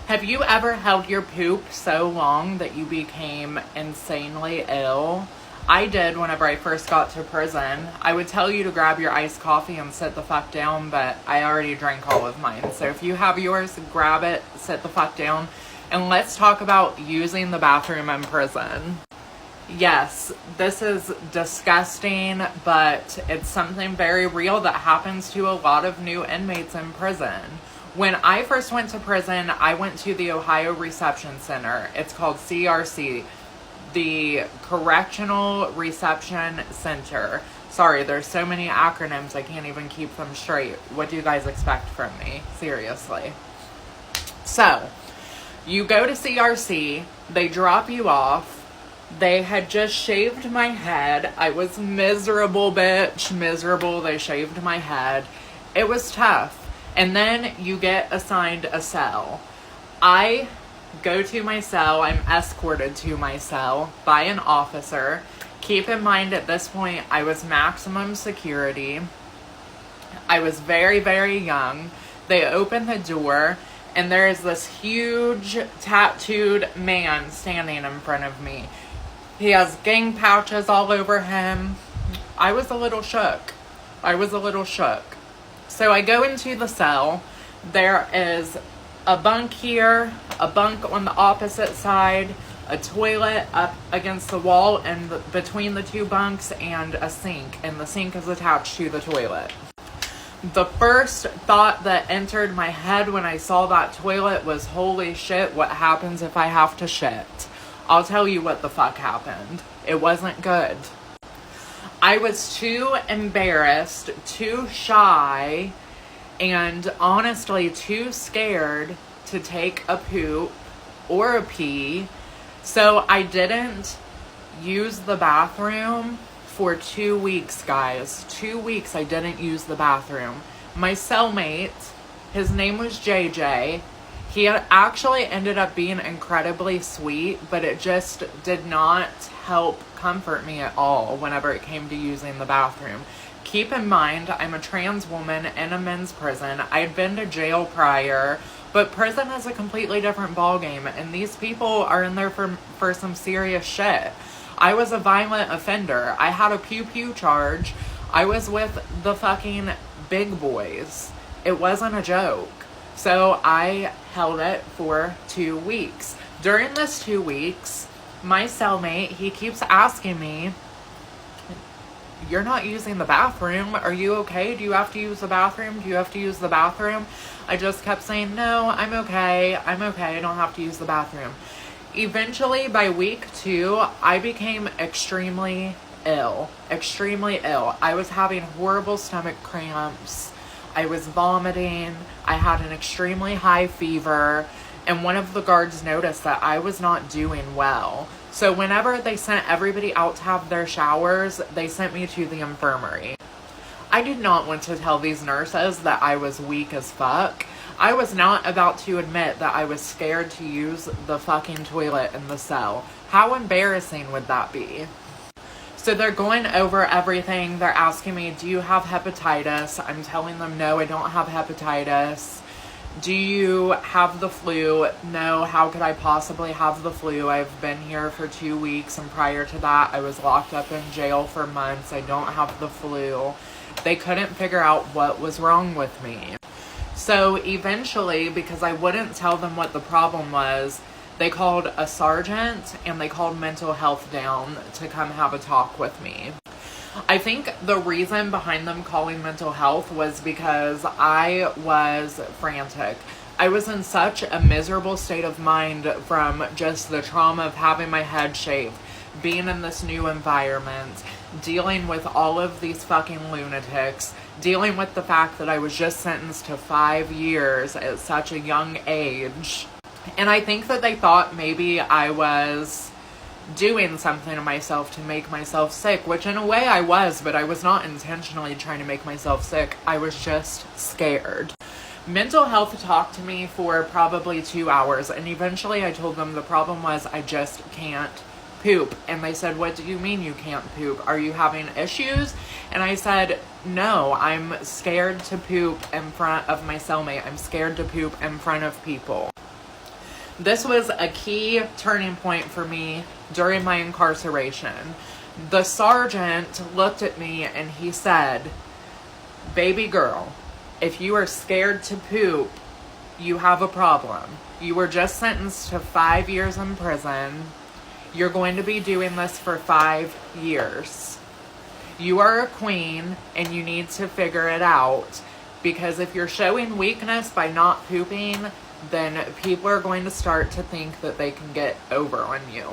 Have you ever held your poop so long that you became insanely ill? I did whenever I first got to prison. I would tell you to grab your iced coffee and sit the fuck down, but I already drank all of mine. So if you have yours, grab it, sit the fuck down, and let's talk about using the bathroom in prison. Yes, this is disgusting, but it's something very real that happens to a lot of new inmates in prison. When I first went to prison, I went to the Ohio Reception Center. It's called CRC, the Correctional Reception Center. Sorry, there's so many acronyms, I can't even keep them straight. What do you guys expect from me? Seriously. So, you go to CRC, they drop you off. They had just shaved my head. I was miserable, bitch. Miserable. They shaved my head. It was tough. And then you get assigned a cell. I go to my cell. I'm escorted to my cell by an officer. Keep in mind, at this point, I was maximum security. I was very, very young. They open the door, and there is this huge tattooed man standing in front of me. He has gang pouches all over him. I was a little shook. So I go into the cell. There is a bunk here, a bunk on the opposite side, a toilet up against the wall and between the two bunks, and a sink. And the sink is attached to the toilet. The first thought that entered my head when I saw that toilet was, holy shit, what happens if I have to shit? I'll tell you what the fuck happened. It wasn't good. I was too embarrassed, too shy, and honestly too scared to take a poop or a pee. So I didn't use the bathroom for 2 weeks, guys. 2 weeks I didn't use the bathroom. My cellmate, his name was JJ. He had actually ended up being incredibly sweet, but it just did not help comfort me at all whenever it came to using the bathroom. Keep in mind, I'm a trans woman in a men's prison. I had been to jail prior, but prison is a completely different ballgame, and these people are in there for some serious shit. I was a violent offender. I had a pew-pew charge. I was with the fucking big boys. It wasn't a joke. So I held it for 2 weeks. During this 2 weeks, my cellmate, he keeps asking me, you're not using the bathroom. Are you okay? Do you have to use the bathroom? Do you have to use the bathroom? I just kept saying, no, I'm okay. I'm okay. I don't have to use the bathroom. Eventually, by week 2, I became extremely ill. Extremely ill. I was having horrible stomach cramps. I was vomiting. I had an extremely high fever, and one of the guards noticed that I was not doing well. So whenever they sent everybody out to have their showers, they sent me to the infirmary. I did not want to tell these nurses that I was weak as fuck. I was not about to admit that I was scared to use the fucking toilet in the cell. How embarrassing would that be? So they're going over everything. They're asking me, do you have hepatitis? I'm telling them, no, I don't have hepatitis. Do you have the flu? No, how could I possibly have the flu? I've been here for 2 weeks, and prior to that, I was locked up in jail for months. I don't have the flu. They couldn't figure out what was wrong with me. So eventually, because I wouldn't tell them what the problem was, they called a sergeant and they called mental health down to come have a talk with me. I think the reason behind them calling mental health was because I was frantic. I was in such a miserable state of mind from just the trauma of having my head shaved, being in this new environment, dealing with all of these fucking lunatics, dealing with the fact that I was just sentenced to 5 years at such a young age. And I think that they thought maybe I was doing something to myself to make myself sick, which in a way I was, but I was not intentionally trying to make myself sick. I was just scared. Mental health talked to me for probably 2 hours, and eventually I told them the problem was I just can't poop. And they said, what do you mean you can't poop? Are you having issues? And I said, no, I'm scared to poop in front of my cellmate. I'm scared to poop in front of people. This was a key turning point for me during my incarceration. The sergeant looked at me and he said, "Baby girl, if you are scared to poop, you have a problem. You were just sentenced to 5 years in prison. You're going to be doing this for 5 years. You are a queen and you need to figure it out, because if you're showing weakness by not pooping, then people are going to start to think that they can get over on you."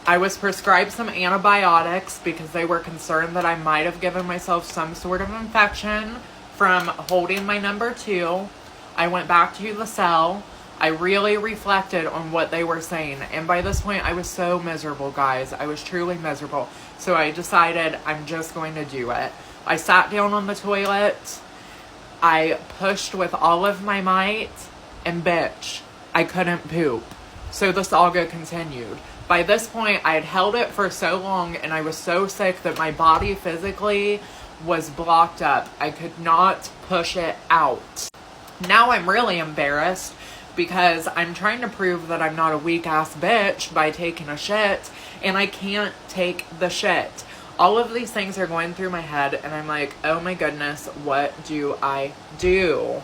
I was prescribed some antibiotics because they were concerned that I might have given myself some sort of infection from holding my number 2. I went back to the cell. I really reflected on what they were saying. And by this point, I was so miserable, guys. I was truly miserable. So I decided I'm just going to do it. I sat down on the toilet. I pushed with all of my might, and bitch, I couldn't poop. So the saga continued. By this point, I had held it for so long and I was so sick that my body physically was blocked up. I could not push it out. Now I'm really embarrassed because I'm trying to prove that I'm not a weak ass bitch by taking a shit, and I can't take the shit. All of these things are going through my head and I'm like, oh my goodness, what do I do?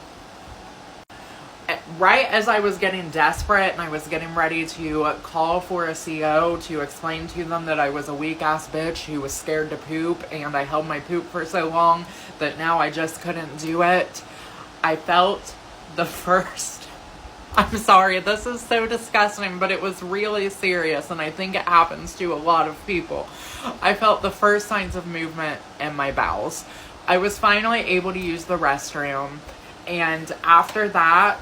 Right as I was getting desperate and I was getting ready to call for a CO to explain to them that I was a weak ass bitch who was scared to poop and I held my poop for so long that now I just couldn't do it, I felt the first, I'm sorry, this is so disgusting, but it was really serious and I think it happens to a lot of people. I felt the first signs of movement in my bowels. I was finally able to use the restroom, and after that,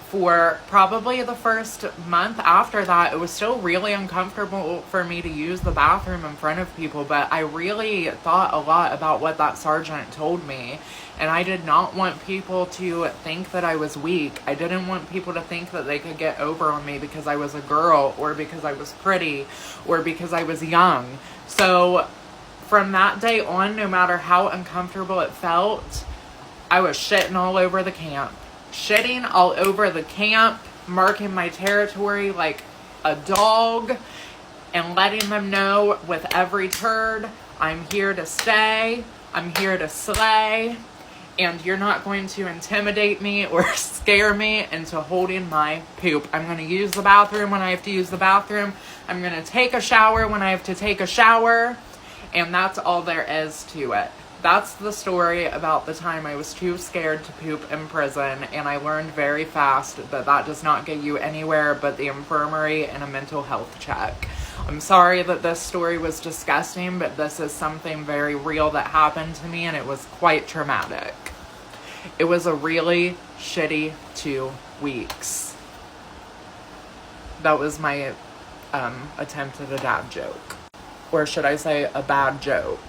for probably the first month after that, it was still really uncomfortable for me to use the bathroom in front of people, but I really thought a lot about what that sergeant told me, and I did not want people to think that I was weak. I didn't want people to think that they could get over on me because I was a girl, or because I was pretty, or because I was young. So from that day on, no matter how uncomfortable it felt, I was shitting all over the camp. Shitting all over the camp, marking my territory like a dog, and letting them know with every turd, I'm here to stay, I'm here to slay, and you're not going to intimidate me or scare me into holding my poop. I'm going to use the bathroom when I have to use the bathroom. I'm going to take a shower when I have to take a shower, and that's all there is to it. That's the story about the time I was too scared to poop in prison, and I learned very fast that that does not get you anywhere but the infirmary and a mental health check. I'm sorry that this story was disgusting, but this is something very real that happened to me, and it was quite traumatic. It was a really shitty 2 weeks. That was my attempt at a dad joke. Or should I say a bad joke.